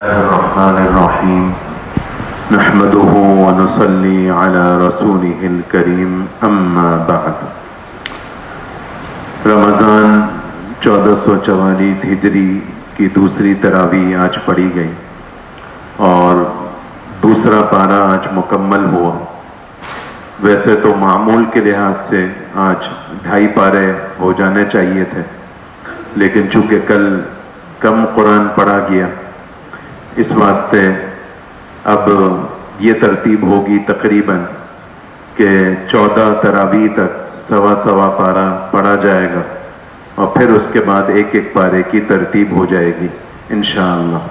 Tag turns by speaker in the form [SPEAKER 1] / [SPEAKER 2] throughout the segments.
[SPEAKER 1] الرحمن الرحیم نحمده ونصلی علی رسوله الکریم اما بعد۔ رمضان 1444 ہجری کی دوسری تراویح آج پڑھی گئی اور دوسرا پارہ آج مکمل ہوا۔ ویسے تو معمول کے لحاظ سے آج 2.5 پارے ہو جانے چاہیے تھے، لیکن چونکہ کل کم قرآن پڑھا گیا اس واسطے اب یہ ترتیب ہوگی تقریباً کہ 14 تراویح تک سوا پارہ پڑھا جائے گا اور پھر اس کے بعد ایک پارے کی ترتیب ہو جائے گی انشاءاللہ۔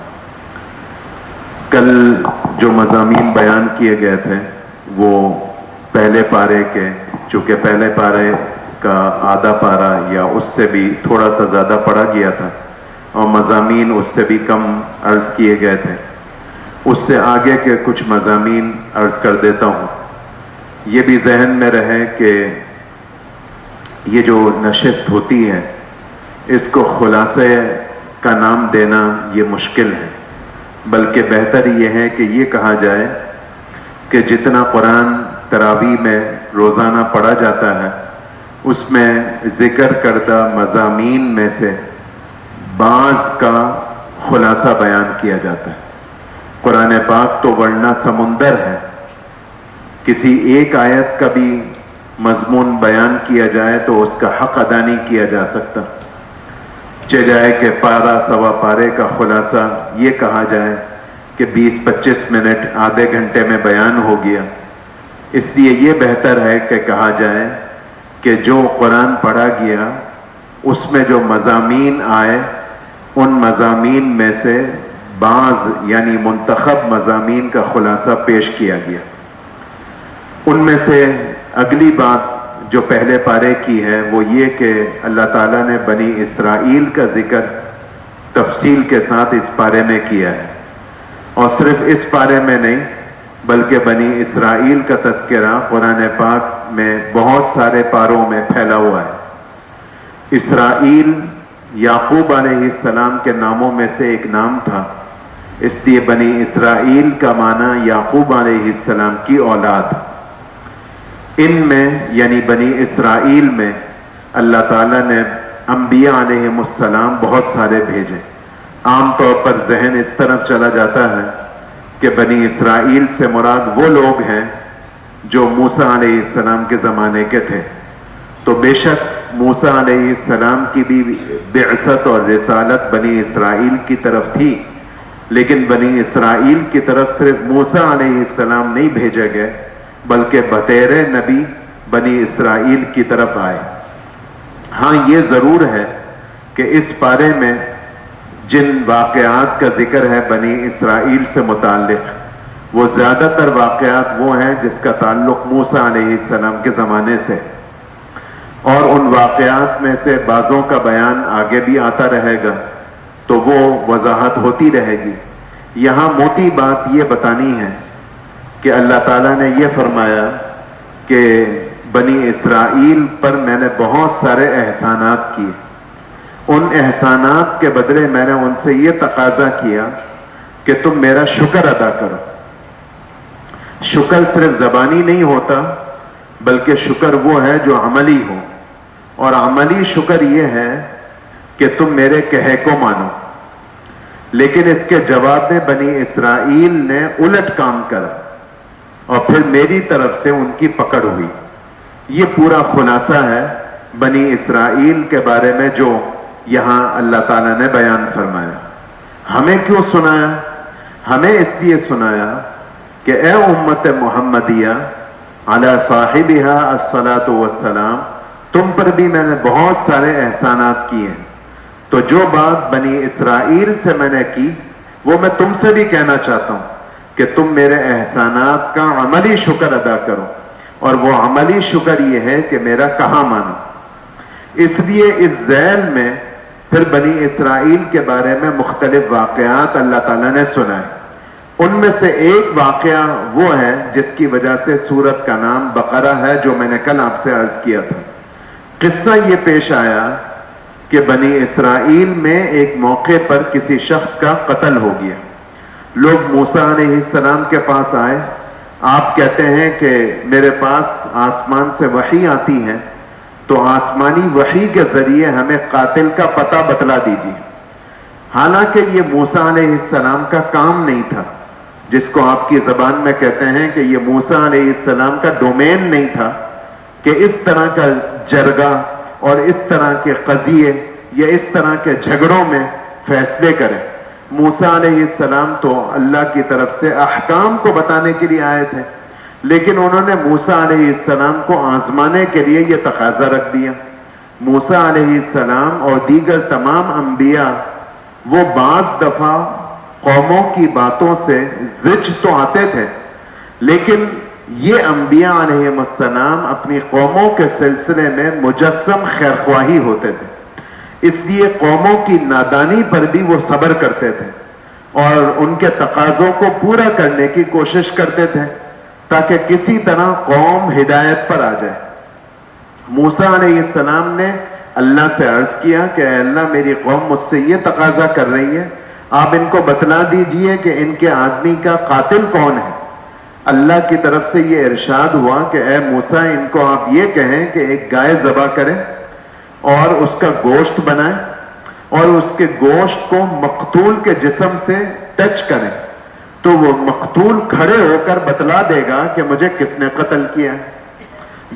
[SPEAKER 1] کل جو مضامین بیان کیے گئے تھے وہ پہلے پارے کے، چونکہ پہلے پارے کا آدھا پارہ یا اس سے بھی تھوڑا سا زیادہ پڑھا گیا تھا اور مضامین اس سے بھی کم عرض کیے گئے تھے، اس سے آگے کے کچھ مضامین عرض کر دیتا ہوں۔ یہ بھی ذہن میں رہے کہ یہ جو نشست ہوتی ہے اس کو خلاصے کا نام دینا یہ مشکل ہے، بلکہ بہتر یہ ہے کہ یہ کہا جائے کہ جتنا قرآن تراویح میں روزانہ پڑھا جاتا ہے اس میں ذکر کردہ مضامین میں سے بعض کا خلاصہ بیان کیا جاتا ہے۔ قرآن پاک تو ورنہ سمندر ہے، کسی ایک آیت کا بھی مضمون بیان کیا جائے تو اس کا حق ادا نہیں کیا جا سکتا، چاہے جائے کہ پارہ سوا پارے کا خلاصہ یہ کہا جائے کہ 20-25 منٹ آدھے گھنٹے میں بیان ہو گیا۔ اس لیے یہ بہتر ہے کہ کہا جائے کہ جو قرآن پڑھا گیا اس میں جو مضامین آئے ان مضامین میں سے بعض یعنی منتخب مضامین کا خلاصہ پیش کیا گیا۔ ان میں سے اگلی بات جو پہلے پارے کی ہے وہ یہ کہ اللہ تعالیٰ نے بنی اسرائیل کا ذکر تفصیل کے ساتھ اس پارے میں کیا ہے، اور صرف اس پارے میں نہیں بلکہ بنی اسرائیل کا تذکرہ قرآن پاک میں بہت سارے پاروں میں پھیلا ہوا ہے۔ اسرائیل یعقوب علیہ السلام کے ناموں میں سے ایک نام تھا، اس لیے بنی اسرائیل کا معنی یعقوب علیہ السلام کی اولاد۔ ان میں یعنی بنی اسرائیل میں اللہ تعالیٰ نے انبیاء علیہ السلام بہت سارے بھیجے۔ عام طور پر ذہن اس طرف چلا جاتا ہے کہ بنی اسرائیل سے مراد وہ لوگ ہیں جو موسیٰ علیہ السلام کے زمانے کے تھے، تو بے شک موسیٰ علیہ السلام کی بھی بعثت اور رسالت بنی اسرائیل کی طرف تھی، لیکن بنی اسرائیل کی طرف صرف موسیٰ علیہ السلام نہیں بھیجے گئے بلکہ بطیر نبی بنی اسرائیل کی طرف آئے۔ ہاں یہ ضرور ہے کہ اس پارے میں جن واقعات کا ذکر ہے بنی اسرائیل سے متعلق وہ زیادہ تر واقعات وہ ہیں جس کا تعلق موسیٰ علیہ السلام کے زمانے سے، اور ان واقعات میں سے بعضوں کا بیان آگے بھی آتا رہے گا تو وہ وضاحت ہوتی رہے گی۔ یہاں موٹی بات یہ بتانی ہے کہ اللہ تعالیٰ نے یہ فرمایا کہ بنی اسرائیل پر میں نے بہت سارے احسانات کیے، ان احسانات کے بدلے میں نے ان سے یہ تقاضا کیا کہ تم میرا شکر ادا کرو۔ شکر صرف زبانی نہیں ہوتا بلکہ شکر وہ ہے جو عملی ہو، اور عملی شکر یہ ہے کہ تم میرے کہے کو مانو۔ لیکن اس کے جواب میں بنی اسرائیل نے الٹ کام کرا اور پھر میری طرف سے ان کی پکڑ ہوئی۔ یہ پورا خلاصہ ہے بنی اسرائیل کے بارے میں جو یہاں اللہ تعالیٰ نے بیان فرمایا۔ ہمیں کیوں سنایا؟ ہمیں اس لیے سنایا کہ اے امت محمدیہ علی صاحبہا الصلاۃ والسلام، تم پر بھی میں نے بہت سارے احسانات کیے ہیں، تو جو بات بنی اسرائیل سے میں نے کی وہ میں تم سے بھی کہنا چاہتا ہوں کہ تم میرے احسانات کا عملی شکر ادا کرو، اور وہ عملی شکر یہ ہے کہ میرا کہاں مانو۔ اس لیے اس ذیل میں پھر بنی اسرائیل کے بارے میں مختلف واقعات اللہ تعالیٰ نے سنائے۔ ان میں سے ایک واقعہ وہ ہے جس کی وجہ سے سورت کا نام بقرہ ہے، جو میں نے کل آپ سے عرض کیا تھا۔ قصہ یہ پیش آیا کہ بنی اسرائیل میں ایک موقع پر کسی شخص کا قتل ہو گیا، لوگ موسیٰ علیہ السلام کے پاس آئے، آپ کہتے ہیں کہ میرے پاس آسمان سے وحی آتی ہے، تو آسمانی وحی کے ذریعے ہمیں قاتل کا پتہ بتلا دیجیے۔ حالانکہ یہ موسیٰ علیہ السلام کا کام نہیں تھا، جس کو آپ کی زبان میں کہتے ہیں کہ یہ موسیٰ علیہ السلام کا ڈومین نہیں تھا کہ اس طرح کا جرگہ اور اس طرح کے قضیے یا اس طرح کے جھگڑوں میں فیصلے کریں۔ موسیٰ علیہ السلام تو اللہ کی طرف سے احکام کو بتانے کے لیے آئے تھے، لیکن انہوں نے موسیٰ علیہ السلام کو آزمانے کے لیے یہ تقاضا رکھ دیا۔ موسیٰ علیہ السلام اور دیگر تمام انبیاء وہ بعض دفعہ قوموں کی باتوں سے زج تو آتے تھے، لیکن یہ انبیاء علیہ السلام اپنی قوموں کے سلسلے میں مجسم خیرخواہی ہوتے تھے، اس لیے قوموں کی نادانی پر بھی وہ صبر کرتے تھے اور ان کے تقاضوں کو پورا کرنے کی کوشش کرتے تھے تاکہ کسی طرح قوم ہدایت پر آ جائے۔ موسیٰ علیہ السلام نے اللہ سے عرض کیا کہ اے اللہ، میری قوم مجھ سے یہ تقاضا کر رہی ہے، آپ ان کو بتلا دیجئے کہ ان کے آدمی کا قاتل کون ہے۔ اللہ کی طرف سے یہ ارشاد ہوا کہ اے موسیٰ، ان کو آپ یہ کہیں کہ ایک گائے ذبح کریں اور اس کا گوشت بنائیں اور اس کے گوشت کو مقتول کے جسم سے ٹچ کریں تو وہ مقتول کھڑے ہو کر بتلا دے گا کہ مجھے کس نے قتل کیا۔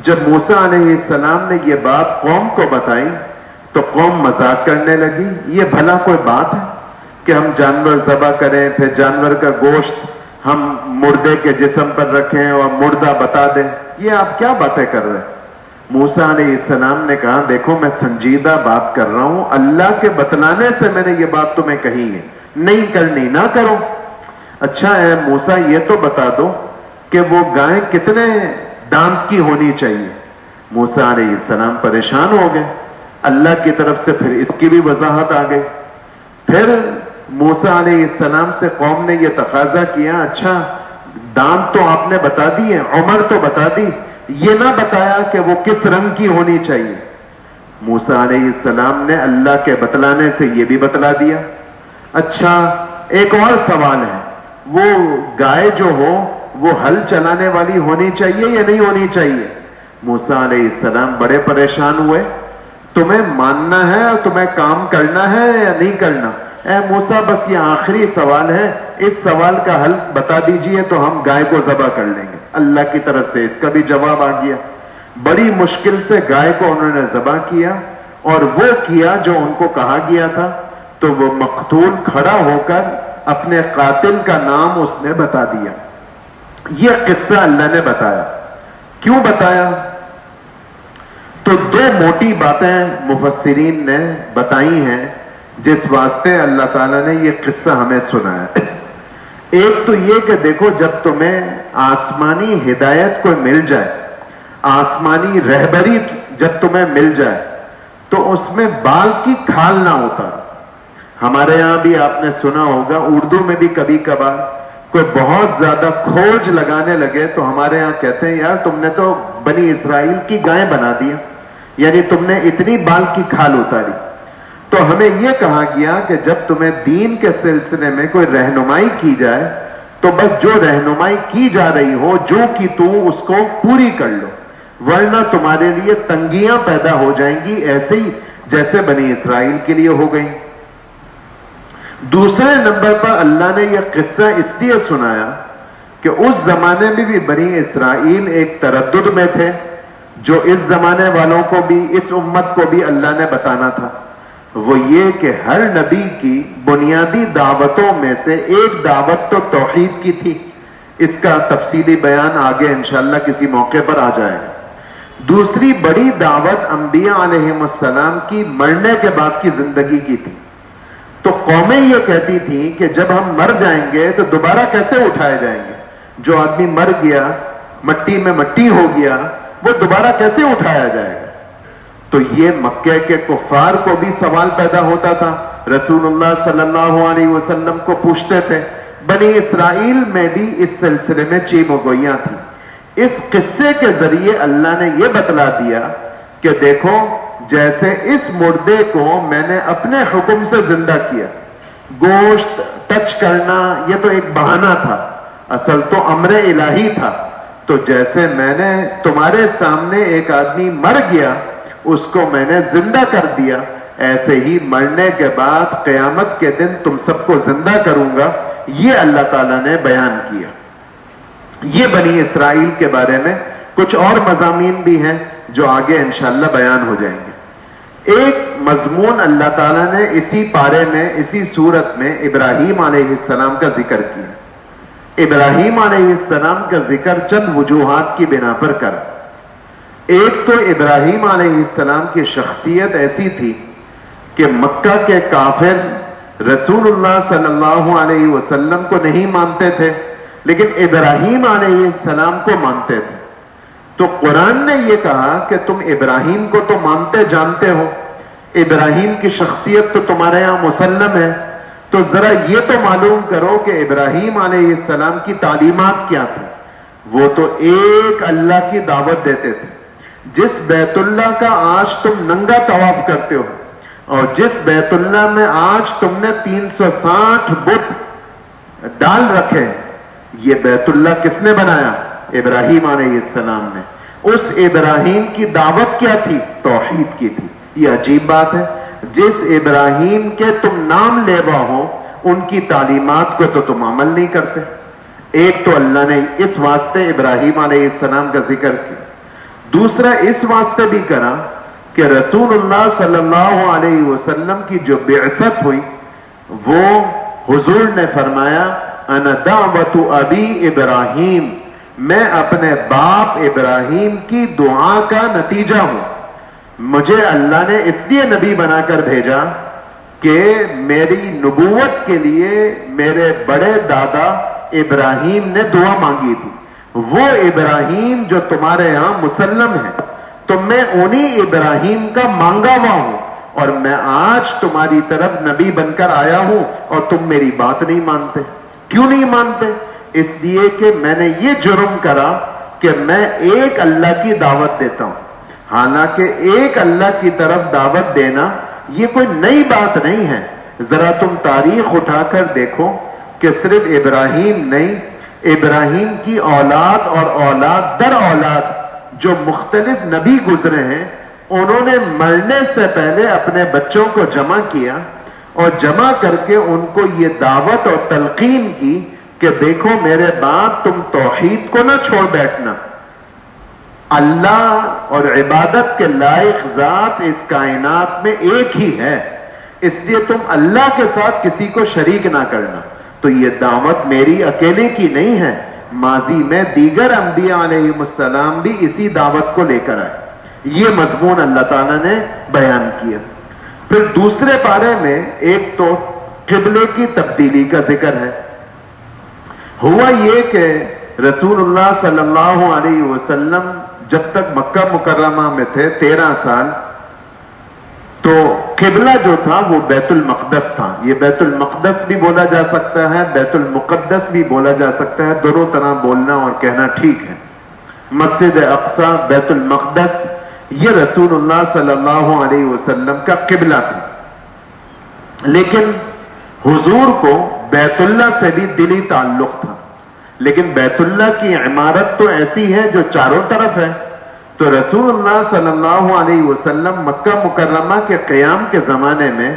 [SPEAKER 1] جب موسیٰ علیہ السلام نے یہ بات قوم کو بتائی تو قوم مذاق کرنے لگی، یہ بھلا کوئی بات ہے کہ ہم جانور ذبح کریں، پھر جانور کا گوشت ہم مردے کے جسم پر رکھیں اور مردہ بتا دیں، یہ آپ کیا باتیں کر رہے ہیں؟ موسیٰ علیہ السلام نے کہا دیکھو میں سنجیدہ بات کر رہا ہوں، اللہ کے بتلانے سے میں نے یہ بات تمہیں کہی ہے، نہیں کرنی نہ کرو۔ اچھا اے موسیٰ یہ تو بتا دو کہ وہ گائے کتنے دانت کی ہونی چاہیے؟ موسیٰ علیہ السلام پریشان ہو گئے، اللہ کی طرف سے پھر اس کی بھی وضاحت آ گئی۔ پھر موسیٰ علیہ السلام سے قوم نے یہ تقاضا کیا، اچھا دانت تو آپ نے بتا دی، عمر تو بتا دی، یہ نہ بتایا کہ وہ کس رنگ کی ہونی چاہیے۔ موسیٰ علیہ السلام نے اللہ کے بتلانے سے یہ بھی بتلا دیا۔ اچھا ایک اور سوال ہے، وہ گائے جو ہو وہ ہل چلانے والی ہونی چاہیے یا نہیں ہونی چاہیے؟ موسیٰ علیہ السلام بڑے پریشان ہوئے، تمہیں ماننا ہے اور تمہیں کام کرنا ہے یا نہیں کرنا؟ اے موسیٰ بس یہ آخری سوال ہے، اس سوال کا حل بتا دیجئے تو ہم گائے کو ذبح کر لیں گے۔ اللہ کی طرف سے اس کا بھی جواب آ گیا۔ بڑی مشکل سے گائے کو انہوں نے ذبح کیا اور وہ کیا جو ان کو کہا گیا تھا، تو وہ مقتول کھڑا ہو کر اپنے قاتل کا نام اس نے بتا دیا۔ یہ قصہ اللہ نے بتایا۔ کیوں بتایا؟ تو دو موٹی باتیں مفسرین نے بتائی ہیں جس واسطے اللہ تعالیٰ نے یہ قصہ ہمیں سنایا۔ ایک تو یہ کہ دیکھو جب تمہیں آسمانی ہدایت کو مل جائے، آسمانی رہبری جب تمہیں مل جائے تو اس میں بال کی کھال نہ ہوتا۔ ہمارے یہاں بھی آپ نے سنا ہوگا، اردو میں بھی کبھی کبھار کوئی بہت زیادہ کھوج لگانے لگے تو ہمارے یہاں کہتے ہیں یار تم نے تو بنی اسرائیل کی گائے بنا دیا، یعنی تم نے اتنی بال کی کھال اتاری۔ تو ہمیں یہ کہا گیا کہ جب تمہیں دین کے سلسلے میں کوئی رہنمائی کی جائے تو بس جو رہنمائی کی جا رہی ہو جو کی تو اس کو پوری کر لو، ورنہ تمہارے لیے تنگیاں پیدا ہو جائیں گی، ایسے ہی جیسے بنی اسرائیل کے لیے ہو گئی۔ دوسرے نمبر پر اللہ نے یہ قصہ اس لیے سنایا کہ اس زمانے میں بھی بنی اسرائیل ایک تردد میں تھے، جو اس زمانے والوں کو بھی، اس امت کو بھی اللہ نے بتانا تھا۔ وہ یہ کہ ہر نبی کی بنیادی دعوتوں میں سے ایک دعوت تو توحید کی تھی، اس کا تفصیلی بیان آگے انشاءاللہ کسی موقع پر آ جائے گا۔ دوسری بڑی دعوت انبیاء علیہ السلام کی مرنے کے بعد کی زندگی کی تھی۔ تو قومیں یہ کہتی تھیں کہ جب ہم مر جائیں گے تو دوبارہ کیسے اٹھائے جائیں گے؟ جو آدمی مر گیا، مٹی میں مٹی ہو گیا، وہ دوبارہ کیسے اٹھایا جائے گا؟ تو یہ مکہ کے کفار کو بھی سوال پیدا ہوتا تھا، رسول اللہ صلی اللہ علیہ وسلم کو پوچھتے تھے۔ بنی اسرائیل میں بھی اس سلسلے میں چیم و گوئیاں تھیں۔ اس قصے کے ذریعے اللہ نے یہ بتلا دیا کہ دیکھو جیسے اس مردے کو میں نے اپنے حکم سے زندہ کیا، گوشت ٹچ کرنا یہ تو ایک بہانہ تھا، اصل تو امر الہی تھا۔ تو جیسے میں نے تمہارے سامنے ایک آدمی مر گیا، اس کو میں نے زندہ کر دیا، ایسے ہی مرنے کے بعد قیامت کے دن تم سب کو زندہ کروں گا، یہ اللہ تعالیٰ نے بیان کیا۔ یہ بنی اسرائیل کے بارے میں کچھ اور مضامین بھی ہیں جو آگے انشاءاللہ بیان ہو جائیں گے۔ ایک مضمون اللہ تعالیٰ نے اسی پارے میں، اسی سورت میں ابراہیم علیہ السلام کا ذکر کیا۔ ابراہیم علیہ السلام کا ذکر چند وجوہات کی بنا پر کرا۔ ایک تو ابراہیم علیہ السلام کی شخصیت ایسی تھی کہ مکہ کے کافر رسول اللہ صلی اللہ علیہ وسلم کو نہیں مانتے تھے، لیکن ابراہیم علیہ السلام کو مانتے تھے۔ تو قرآن نے یہ کہا کہ تم ابراہیم کو تو مانتے جانتے ہو، ابراہیم کی شخصیت تو تمہارے یہاں مسلم ہے، تو ذرا یہ تو معلوم کرو کہ ابراہیم علیہ السلام کی تعلیمات کیا تھی۔ وہ تو ایک اللہ کی دعوت دیتے تھے۔ جس بیت اللہ کا آج تم ننگا طواف کرتے ہو، اور جس بیت اللہ میں آج تم نے 360 بت ڈال رکھے، یہ بیت اللہ کس نے بنایا؟ ابراہیم علیہ السلام نے۔ اس ابراہیم کی دعوت کیا تھی؟ توحید کی تھی۔ یہ عجیب بات ہے، جس ابراہیم کے تم نام لیوا ہو ان کی تعلیمات کو تو تم عمل نہیں کرتے۔ ایک تو اللہ نے اس واسطے ابراہیم علیہ السلام کا ذکر کیا، دوسرا اس واسطے بھی کرا کہ رسول اللہ صلی اللہ علیہ وسلم کی جو بعثت ہوئی وہ حضور نے فرمایا انا دعوت ابی ابراہیم، میں اپنے باپ ابراہیم کی دعا کا نتیجہ ہوں۔ مجھے اللہ نے اس لیے نبی بنا کر بھیجا کہ میری نبوت کے لیے میرے بڑے دادا ابراہیم نے دعا مانگی تھی۔ وہ ابراہیم جو تمہارے یہاں مسلم ہے، تو میں انہی ابراہیم کا مانگا ہوا ہوں، اور میں آج تمہاری طرف نبی بن کر آیا ہوں اور تم میری بات نہیں مانتے۔ کیوں نہیں مانتے؟ اس لیے کہ میں نے یہ جرم کرا کہ میں ایک اللہ کی دعوت دیتا ہوں۔ حالانکہ ایک اللہ کی طرف دعوت دینا یہ کوئی نئی بات نہیں ہے۔ ذرا تم تاریخ اٹھا کر دیکھو کہ صرف ابراہیم نہیں، ابراہیم کی اولاد اور اولاد در اولاد جو مختلف نبی گزرے ہیں، انہوں نے مرنے سے پہلے اپنے بچوں کو جمع کیا اور جمع کر کے ان کو یہ دعوت اور تلقین کی کہ دیکھو میرے باپ، تم توحید کو نہ چھوڑ بیٹھنا۔ اللہ اور عبادت کے لائق ذات اس کائنات میں ایک ہی ہے، اس لیے تم اللہ کے ساتھ کسی کو شریک نہ کرنا۔ تو یہ دعوت میری اکیلے کی نہیں ہے، ماضی میں دیگر انبیاء علیہ السلام بھی اسی دعوت کو لے کر آئے۔ یہ مضمون اللہ تعالیٰ نے بیان کیا۔ پھر دوسرے پارے میں ایک تو قبلے کی تبدیلی کا ذکر ہے۔ ہوا یہ کہ رسول اللہ صلی اللہ علیہ وسلم جب تک مکہ مکرمہ میں تھے 13 سال، تو قبلہ جو تھا وہ بیت المقدس تھا۔ یہ بیت المقدس بھی بولا جا سکتا ہے، بیت المقدس بھی بولا جا سکتا ہے، دونوں طرح بولنا اور کہنا ٹھیک ہے۔ مسجد اقصی، بیت المقدس، یہ رسول اللہ صلی اللہ علیہ وسلم کا قبلہ تھا۔ لیکن حضور کو بیت اللہ سے بھی دلی تعلق تھا، لیکن بیت اللہ کی عمارت تو ایسی ہے جو چاروں طرف ہے۔ تو رسول اللہ صلی اللہ علیہ وسلم مکہ مکرمہ کے قیام کے زمانے میں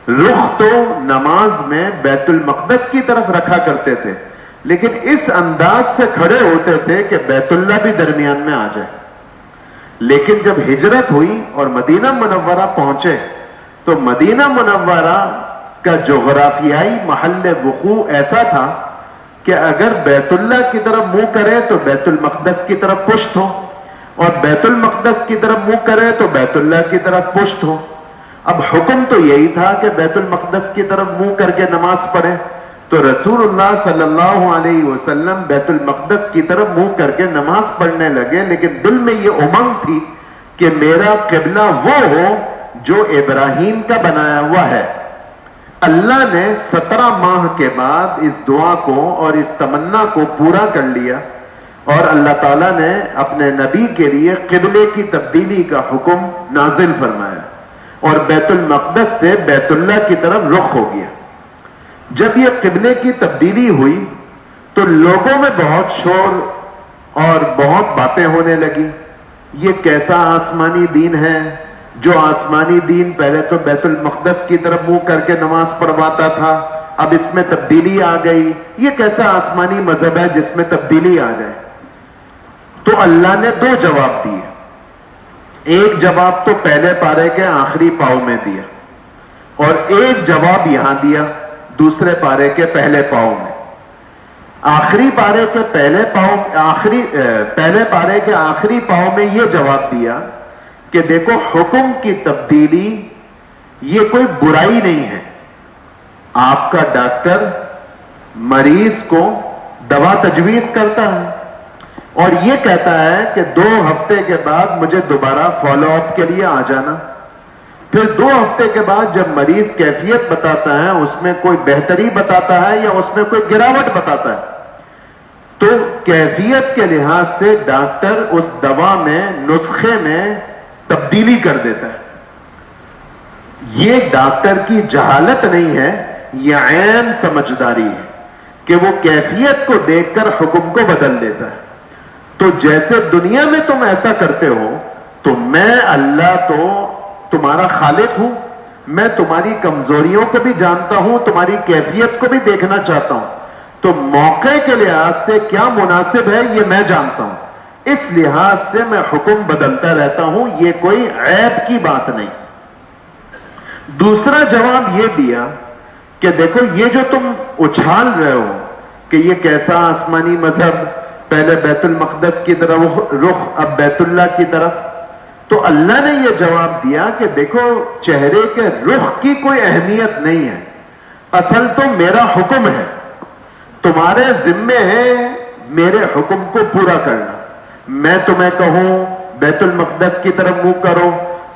[SPEAKER 1] رخ تو نماز میں بیت المقدس کی طرف رکھا کرتے تھے، لیکن اس انداز سے کھڑے ہوتے تھے کہ بیت اللہ بھی درمیان میں آ جائے۔ لیکن جب ہجرت ہوئی اور مدینہ منورہ پہنچے تو مدینہ منورہ کا جغرافیائی محل وقوع ایسا تھا کہ اگر بیت اللہ کی طرف منہ کرے تو بیت المقدس کی طرف پشت ہو، اور بیت المقدس کی طرف منہ کرے تو بیت اللہ کی طرف پشت ہو۔ اب حکم تو یہی تھا کہ بیت المقدس کی طرف منہ کر کے نماز پڑھے، تو رسول اللہ صلی اللہ علیہ وسلم بیت المقدس کی طرف منہ کر کے نماز پڑھنے لگے، لیکن دل میں یہ امنگ تھی کہ میرا قبلہ وہ ہو جو ابراہیم کا بنایا ہوا ہے۔ اللہ نے 17 ماہ کے بعد اس دعا کو اور اس تمنا کو پورا کر لیا، اور اللہ تعالیٰ نے اپنے نبی کے لیے قبلے کی تبدیلی کا حکم نازل فرمایا، اور بیت المقدس سے بیت اللہ کی طرف رخ ہو گیا۔ جب یہ قبلے کی تبدیلی ہوئی تو لوگوں میں بہت شور اور بہت باتیں ہونے لگی. یہ کیسا آسمانی دین ہے جو آسمانی دین پہلے تو بیت المقدس کی طرف منہ کر کے نماز پڑھواتا تھا, اب اس میں تبدیلی آ گئی. یہ کیسا آسمانی مذہب ہے جس میں تبدیلی آ جائے؟ تو اللہ نے دو جواب دیے. ایک جواب تو پہلے پارے کے آخری پاؤں میں دیا, اور ایک جواب یہاں دیا دوسرے پارے کے پہلے پاؤں میں. آخری پارے کے پہلے پارے کے آخری پاؤں میں یہ جواب دیا کہ دیکھو, حکم کی تبدیلی یہ کوئی برائی نہیں ہے. آپ کا ڈاکٹر مریض کو دوا تجویز کرتا ہے اور یہ کہتا ہے کہ 2 ہفتے کے بعد مجھے دوبارہ فالو اپ کے لیے آ جانا. پھر 2 ہفتے کے بعد جب مریض کیفیت بتاتا ہے, اس میں کوئی بہتری بتاتا ہے یا اس میں کوئی گراوٹ بتاتا ہے, تو کیفیت کے لحاظ سے ڈاکٹر اس دوا میں, نسخے میں تبدیلی کر دیتا ہے. یہ ڈاکٹر کی جہالت نہیں ہے, یہ عین سمجھداری ہے کہ وہ کیفیت کو دیکھ کر حکم کو بدل دیتا ہے. تو جیسے دنیا میں تم ایسا کرتے ہو, تو میں اللہ تو تمہارا خالق ہوں, میں تمہاری کمزوریوں کو بھی جانتا ہوں, تمہاری کیفیت کو بھی دیکھنا چاہتا ہوں. تو موقع کے لحاظ سے کیا مناسب ہے یہ میں جانتا ہوں, اس لحاظ سے میں حکم بدلتا رہتا ہوں. یہ کوئی عیب کی بات نہیں. دوسرا جواب یہ دیا کہ دیکھو, یہ جو تم اچھال رہے ہو کہ یہ کیسا آسمانی مذہب, پہلے بیت المقدس کی طرف رخ, اب بیت اللہ کی طرف, تو اللہ نے یہ جواب دیا کہ دیکھو, چہرے کے رخ کی کوئی اہمیت نہیں ہے, اصل تو میرا حکم ہے. تمہارے ذمے ہے میرے حکم کو پورا کرنا. میں تمہیں کہوں بیت المقدس کی طرف منہ کرو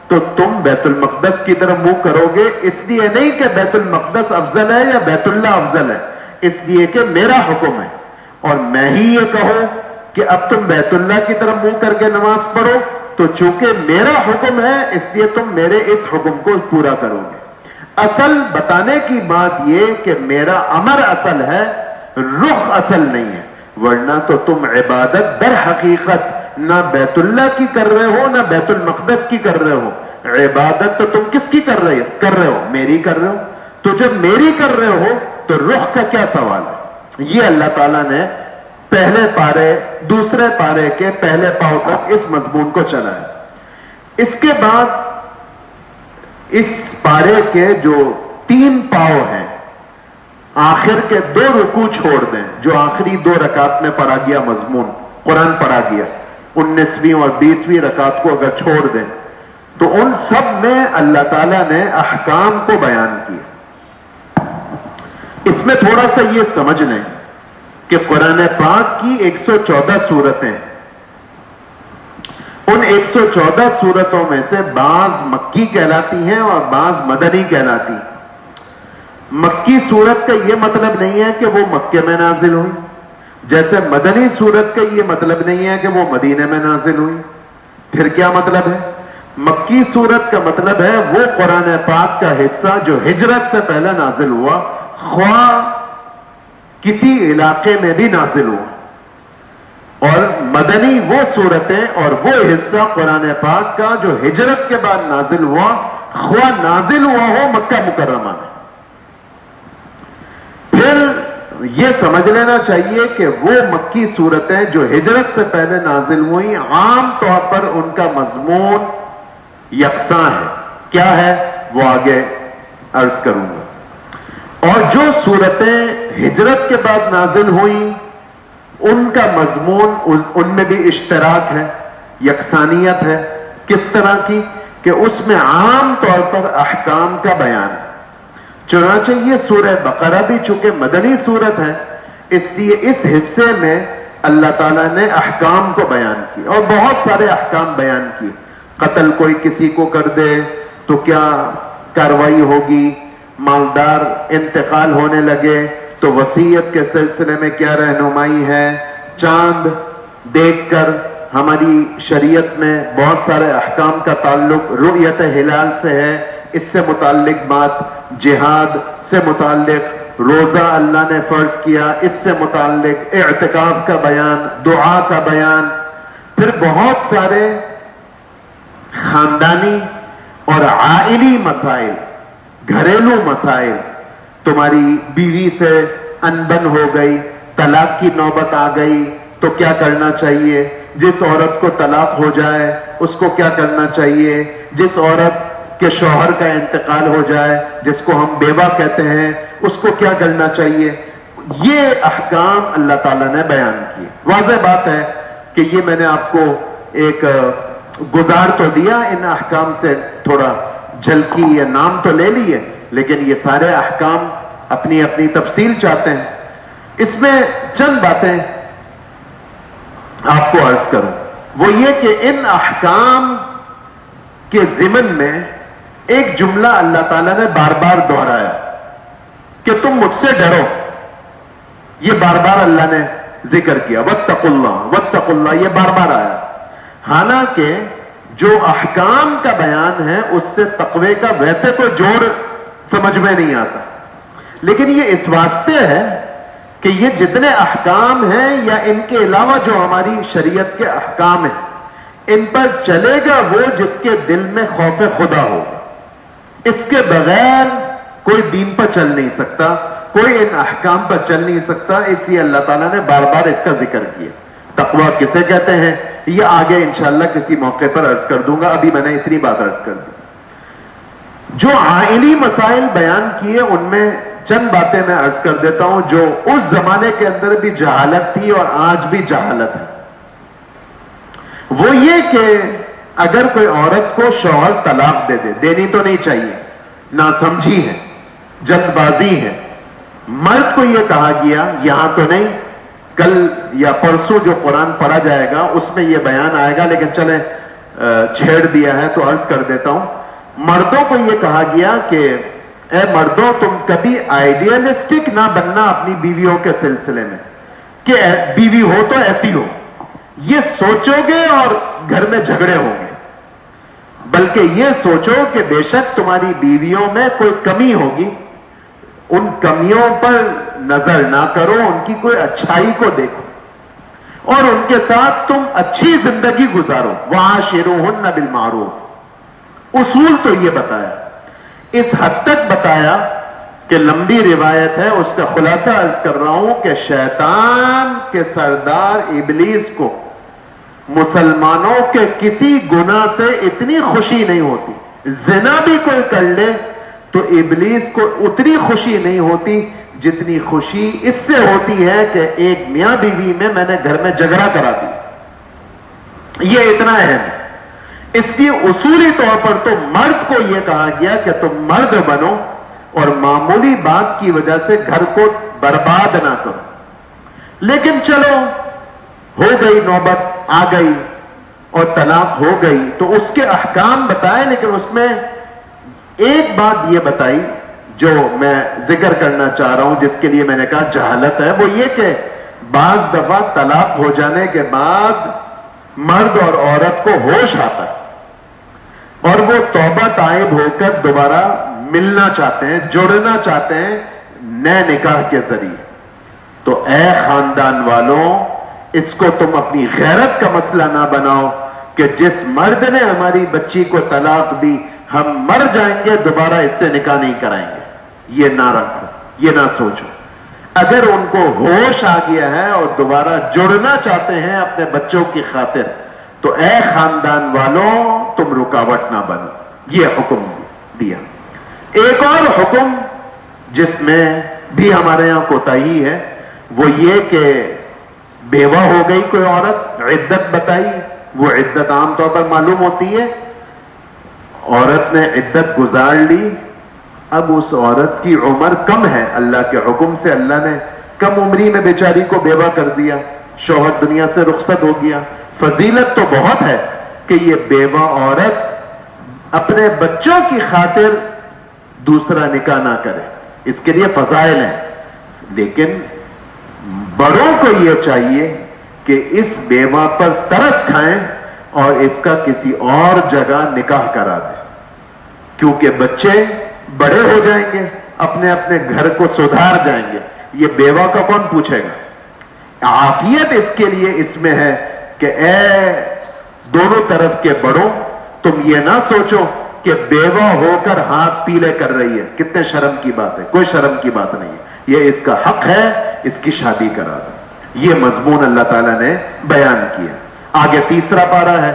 [SPEAKER 1] تو تم بیت المقدس کی طرف منہ کرو گے, اس لیے نہیں کہ بیت المقدس افضل ہے یا بیت اللہ افضل ہے, اس لیے کہ میرا حکم ہے. اور میں ہی یہ کہوں کہ اب تم بیت اللہ کی طرف منہ کر کے نماز پڑھو, تو چونکہ میرا حکم ہے اس لیے تم میرے اس حکم کو پورا کرو گے. اصل بتانے کی بات یہ کہ میرا امر اصل ہے, رخ اصل نہیں ہے. ورنہ تو تم عبادت در حقیقت نہ بیت اللہ کی کر رہے ہو نہ بیت المقدس کی کر رہے ہو. عبادت تو تم کس کی کر رہے ہو؟ میری کر رہے ہو. تو جب میری کر رہے ہو تو رخ کا کیا سوال ہے؟ یہ اللہ تعالیٰ نے پہلے پارے دوسرے پارے کے پہلے پاؤں تک اس مضمون کو چلا ہے. اس کے بعد اس پارے کے جو 3 پاؤں ہیں, آخر کے 2 رکوع چھوڑ دیں, جو آخری 2 رکعت میں پڑھا گیا مضمون, قرآن پڑھا گیا, 19ویں اور 20ویں رکعت کو اگر چھوڑ دیں تو ان سب میں اللہ تعالیٰ نے احکام کو بیان کیا. اس میں تھوڑا سا یہ سمجھ لیں کہ قرآن پاک کی 114 سورتیں, ان 114 سورتوں میں سے بعض مکی کہلاتی ہیں اور بعض مدنی کہلاتی ہیں. مکی سورت کا یہ مطلب نہیں ہے کہ وہ مکے میں نازل ہوئی, جیسے مدنی سورت کا یہ مطلب نہیں ہے کہ وہ مدینے میں نازل ہوئی. پھر کیا مطلب ہے؟ مکی سورت کا مطلب ہے وہ قرآن پاک کا حصہ جو ہجرت سے پہلے نازل ہوا, خواہ کسی علاقے میں بھی نازل ہوا. اور مدنی وہ صورتیں اور وہ حصہ قرآن پاک کا جو ہجرت کے بعد نازل ہوا, خواہ نازل ہوا ہو مکہ مکرمہ میں. پھر یہ سمجھ لینا چاہیے کہ وہ مکی صورتیں جو ہجرت سے پہلے نازل ہوئی, عام طور پر ان کا مضمون یکساں ہے. کیا ہے وہ آگے عرض کروں گا. اور جو صورتیں ہجرت کے بعد نازل ہوئیں ان کا مضمون, ان میں بھی اشتراک ہے, یکسانیت ہے. کس طرح کی کہ اس میں عام طور پر احکام کا بیان ہے. چنانچہ یہ سورہ بقرہ بھی چونکہ مدنی سورت ہے, اس لیے اس حصے میں اللہ تعالیٰ نے احکام کو بیان کی اور بہت سارے احکام بیان کیے. قتل کوئی کسی کو کر دے تو کیا کاروائی ہوگی, مالدار انتقال ہونے لگے تو وصیت کے سلسلے میں کیا رہنمائی ہے, چاند دیکھ کر ہماری شریعت میں بہت سارے احکام کا تعلق رؤیت ہلال سے ہے, اس سے متعلق بات, جہاد سے متعلق روزہ اللہ نے فرض کیا، اس سے متعلق اعتکاف کا بیان، دعا کا بیان، پھر بہت سارے خاندانی اور عائلی مسائل، گھریلو مسائل، تمہاری بیوی سے انبن ہو گئی، طلاق کی نوبت آ گئی تو کیا کرنا چاہیے، جس عورت کو طلاق ہو جائے اس کو کیا کرنا چاہیے، جس عورت کے شوہر کا انتقال ہو جائے جس کو ہم بیوہ کہتے ہیں اس کو کیا کرنا چاہیے، یہ احکام اللہ تعالیٰ نے بیان کیے۔ واضح بات ہے کہ یہ میں نے آپ کو ایک گزار تو دیا، ان احکام سے تھوڑا جھلکی یا نام تو لے لیے، لیکن یہ سارے احکام اپنی اپنی تفصیل چاہتے ہیں۔ اس میں چند باتیں آپ کو عرض کروں، وہ یہ کہ ان احکام کے ضمن میں ایک جملہ اللہ تعالیٰ نے بار بار دہرایا کہ تم مجھ سے ڈرو، یہ بار بار اللہ نے ذکر کیا، واتقوا اللہ واتقوا اللہ، یہ بار بار آیا۔ حالانکہ جو احکام کا بیان ہے اس سے تقوی کا ویسے تو جوڑ سمجھ میں نہیں آتا، لیکن یہ اس واسطے ہے کہ یہ جتنے احکام ہیں یا ان کے علاوہ جو ہماری شریعت کے احکام ہیں ان پر چلے گا وہ جس کے دل میں خوف خدا ہوگا، اس کے بغیر کوئی دین پر چل نہیں سکتا، کوئی ان احکام پر چل نہیں سکتا، اس لیے اللہ تعالیٰ نے بار بار اس کا ذکر کیا۔ تقویٰ کسے کہتے ہیں یہ آگے انشاءاللہ کسی موقع پر عرض کر دوں گا، ابھی میں نے اتنی بات عرض کر دی۔ جو عائلی مسائل بیان کیے ان میں چند باتیں میں عرض کر دیتا ہوں جو اس زمانے کے اندر بھی جہالت تھی اور آج بھی جہالت ہے۔ وہ یہ کہ اگر کوئی عورت کو شوہر طلاق دے دے، دینی تو نہیں چاہیے، ناسمجھی ہے، جلد بازی ہے، مرد کو یہ کہا گیا، یہاں تو نہیں، کل یا پرسوں جو قرآن پڑھا جائے گا اس میں یہ بیان آئے گا، لیکن چلیں چھیڑ دیا ہے تو عرض کر دیتا ہوں۔ مردوں کو یہ کہا گیا کہ اے مردوں تم کبھی آئیڈیلسٹک نہ بننا اپنی بیویوں کے سلسلے میں کہ بیوی ہو تو ایسی ہو، یہ سوچو گے اور گھر میں جھگڑے ہوں گے، بلکہ یہ سوچو کہ بے شک تمہاری بیویوں میں کوئی کمی ہوگی، ان کمیوں پر نظر نہ کرو، ان کی کوئی اچھائی کو دیکھو اور ان کے ساتھ تم اچھی زندگی گزارو۔ وَعَاشِرُوهُنَّ بِالْمَعْرُوفِ، اصول تو یہ بتایا، اس حد تک بتایا کہ لمبی روایت ہے، اس کا خلاصہ عرض کر رہا ہوں کہ شیطان کے سردار ابلیس کو مسلمانوں کے کسی گناہ سے اتنی خوشی نہیں ہوتی، زنا بھی کوئی کر لے تو ابلیس کو اتنی خوشی نہیں ہوتی جتنی خوشی اس سے ہوتی ہے کہ ایک میاں بیوی میں نے گھر میں جھگڑا کرا دی، یہ اتنا اہم ہے۔ اس لیے اصولی طور پر تو مرد کو یہ کہا گیا کہ تم مرد بنو اور معمولی بات کی وجہ سے گھر کو برباد نہ کرو، لیکن چلو ہو گئی، نوبت آ گئی اور طلاق ہو گئی تو اس کے احکام بتائے، لیکن اس میں ایک بات یہ بتائی جو میں ذکر کرنا چاہ رہا ہوں، جس کے لیے میں نے کہا جہالت ہے، وہ یہ کہ بعض دفعہ طلاق ہو جانے کے بعد مرد اور عورت کو ہوش آتا ہے اور وہ توبہ تائب ہو کر دوبارہ ملنا چاہتے ہیں، جڑنا چاہتے ہیں نئے نکاح کے ذریعے۔ تو اے خاندان والوں، اس کو تم اپنی غیرت کا مسئلہ نہ بناؤ کہ جس مرد نے ہماری بچی کو طلاق دی ہم مر جائیں گے دوبارہ اس سے نکاح نہیں کرائیں گے، یہ نہ رکھو، یہ نہ سوچو۔ اگر ان کو ہوش آ گیا ہے اور دوبارہ جڑنا چاہتے ہیں اپنے بچوں کی خاطر تو اے خاندان والوں تم رکاوٹ نہ بنو، یہ حکم دیا۔ ایک اور حکم جس میں بھی ہمارے یہاں کوتاہی ہے وہ یہ کہ بیوہ ہو گئی کوئی عورت، عدت بتائی، وہ عدت عام طور پر معلوم ہوتی ہے، عورت نے عدت گزار لی، اب اس عورت کی عمر کم ہے، اللہ کے حکم سے اللہ نے کم عمری میں بیچاری کو بیوہ کر دیا، شوہر دنیا سے رخصت ہو گیا۔ فضیلت تو بہت ہے کہ یہ بیوہ عورت اپنے بچوں کی خاطر دوسرا نکاح نہ کرے، اس کے لیے فضائل ہیں، لیکن بڑوں کو یہ چاہیے کہ اس بیوہ پر ترس کھائیں اور اس کا کسی اور جگہ نکاح کرا دیں، کیونکہ بچے بڑے ہو جائیں گے، اپنے اپنے گھر کو سدھار جائیں گے. یہ بیوہ کا کون پوچھے گا؟ عافیت اس کے لیے اس میں ہے کہ اے دونوں طرف کے بڑوں، تم یہ نہ سوچو کہ بیوہ ہو کر ہاتھ پیلے کر رہی ہے. کتنے شرم کی بات ہے. کوئی شرم کی بات نہیں ہے. یہ اس کا حق ہے، اس کی شادی کرا دو. یہ مضمون اللہ تعالیٰ نے بیان کیا. آگے تیسرا پارہ ہے،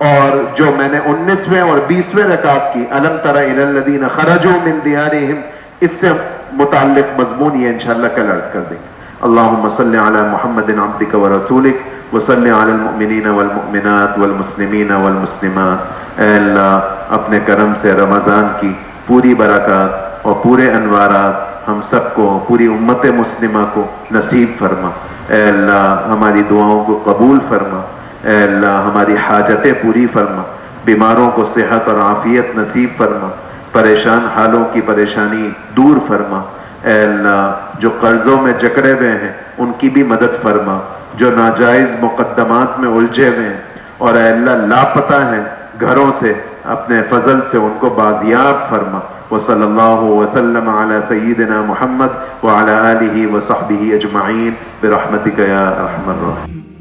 [SPEAKER 1] اور جو میں نے 19ویں اور 20ویں رکعت کی الم تر الی الذین خرجوا من دیارہم، اس سے متعلق مضمون یہ انشاءاللہ کل عرض کر دیں گے. اللہم صلی علی محمد عبدک ورسولک وصلی علی المؤمنین والمؤمنات والمسلمین والمسلمات. اے اللہ اپنے کرم سے رمضان کی پوری برکات اور پورے انوارات ہم سب کو، پوری امت مسلمہ کو نصیب فرما. اے اللہ ہماری دعاؤں کو قبول فرما. اے اللہ ہماری حاجتیں پوری فرما. بیماروں کو صحت اور عافیت نصیب فرما. پریشان حالوں کی پریشانی دور فرما. اے اللہ جو قرضوں میں جکڑے ہوئے ہیں ان کی بھی مدد فرما. جو ناجائز مقدمات میں الجھے ہوئے ہیں اور اے اللہ لاپتہ ہیں گھروں سے، اپنے فضل سے ان کو بازیاب فرما. وصلی اللہ وسلم علی سیدنا محمد وعلی آلہ وصحبہ اجمعین برحمتک یا ارحم الراحمین.